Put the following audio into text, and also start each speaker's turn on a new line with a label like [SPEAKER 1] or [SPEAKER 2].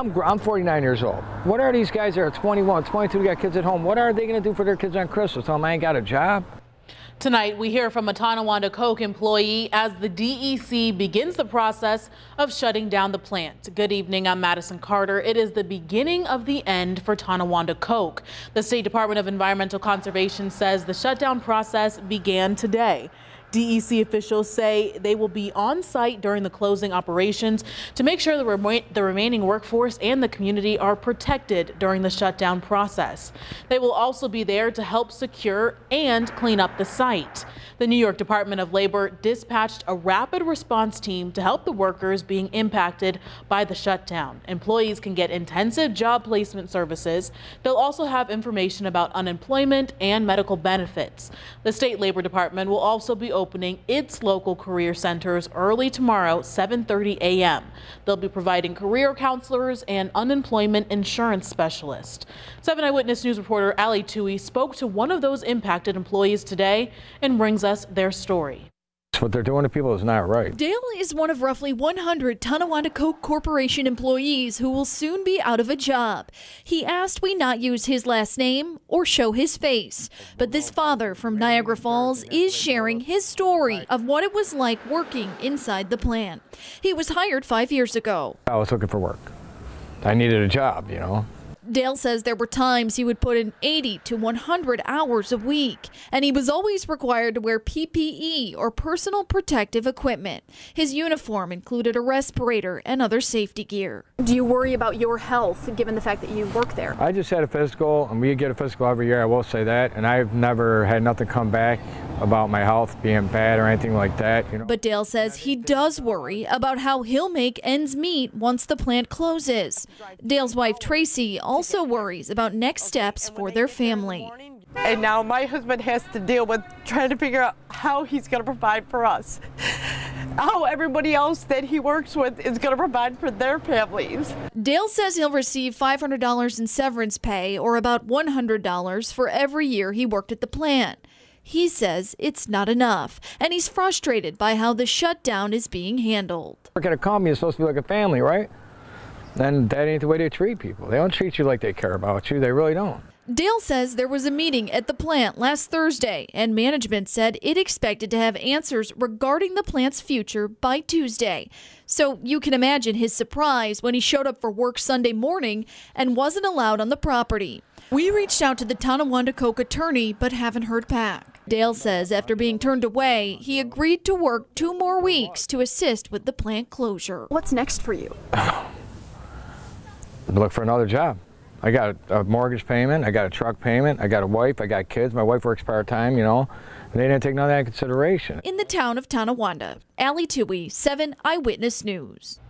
[SPEAKER 1] I'm 49 years old. What are these guys that are 21, 22, got kids at home? What are they going to do for their kids on Christmas? Tell them I ain't got a job?
[SPEAKER 2] Tonight, we hear from a Tonawanda Coke employee as the DEC begins the process of shutting down the plant. Good evening, I'm Madison Carter. It is the beginning of the end for Tonawanda Coke. The State Department of Environmental Conservation says the shutdown process began today. DEC officials say they will be on site during the closing operations to make sure the remaining workforce and the community are protected during the shutdown process. They will also be there to help secure and clean up the site. The New York Department of Labor dispatched a rapid response team to help the workers being impacted by the shutdown. Employees can get intensive job placement services. They'll also have information about unemployment and medical benefits. The State Labor Department will also be opening its local career centers early tomorrow, 7:30 a.m. They'll be providing career counselors and unemployment insurance specialists. 7 Eyewitness News reporter Ali Tui spoke to one of those impacted employees today and brings us their story.
[SPEAKER 1] What they're doing to people is not right.
[SPEAKER 3] Dale is one of roughly 100 Tonawanda Coke Corporation employees who will soon be out of a job. He asked we not use his last name or show his face. But this father from Niagara Falls is sharing his story of what it was like working inside the plant. He was hired 5 years ago.
[SPEAKER 1] I was looking for work. I needed a job, you know.
[SPEAKER 3] Dale says there were times he would put in 80 to 100 hours a week, and he was always required to wear PPE or personal protective equipment. His uniform included a respirator and other safety gear.
[SPEAKER 4] Do you worry about your health given the fact that you work there?
[SPEAKER 1] I just had a physical, and we get a physical every year, I will say that, and I've never had nothing come back about my health being bad or anything like that. You know.
[SPEAKER 3] But Dale says he does worry about how he'll make ends meet once the plant closes. Dale's wife Tracy also worries about next steps for their family.
[SPEAKER 5] And now my husband has to deal with trying to figure out how he's going to provide for us, how everybody else that he works with is going to provide for their families.
[SPEAKER 3] Dale says he'll receive $500 in severance pay, or about $100 for every year he worked at the plant. He says it's not enough, and he's frustrated by how the shutdown is being handled.
[SPEAKER 1] Work at a company is supposed to be like a family, right? And that ain't the way they treat people. They don't treat you like they care about you. They really don't.
[SPEAKER 3] Dale says there was a meeting at the plant last Thursday, and management said it expected to have answers regarding the plant's future by Tuesday. So you can imagine his surprise when he showed up for work Sunday morning and wasn't allowed on the property. We reached out to the Tonawanda Coke attorney, but haven't heard back. Dale says after being turned away, he agreed to work 2 more weeks to assist with the plant closure.
[SPEAKER 4] What's next for you?
[SPEAKER 1] Look for another job. I got a mortgage payment, I got a truck payment, I got a wife, I got kids. My wife works part-time, you know. And they didn't take none of that into consideration.
[SPEAKER 3] In the town of Tonawanda, Ali Tui, 7 Eyewitness News.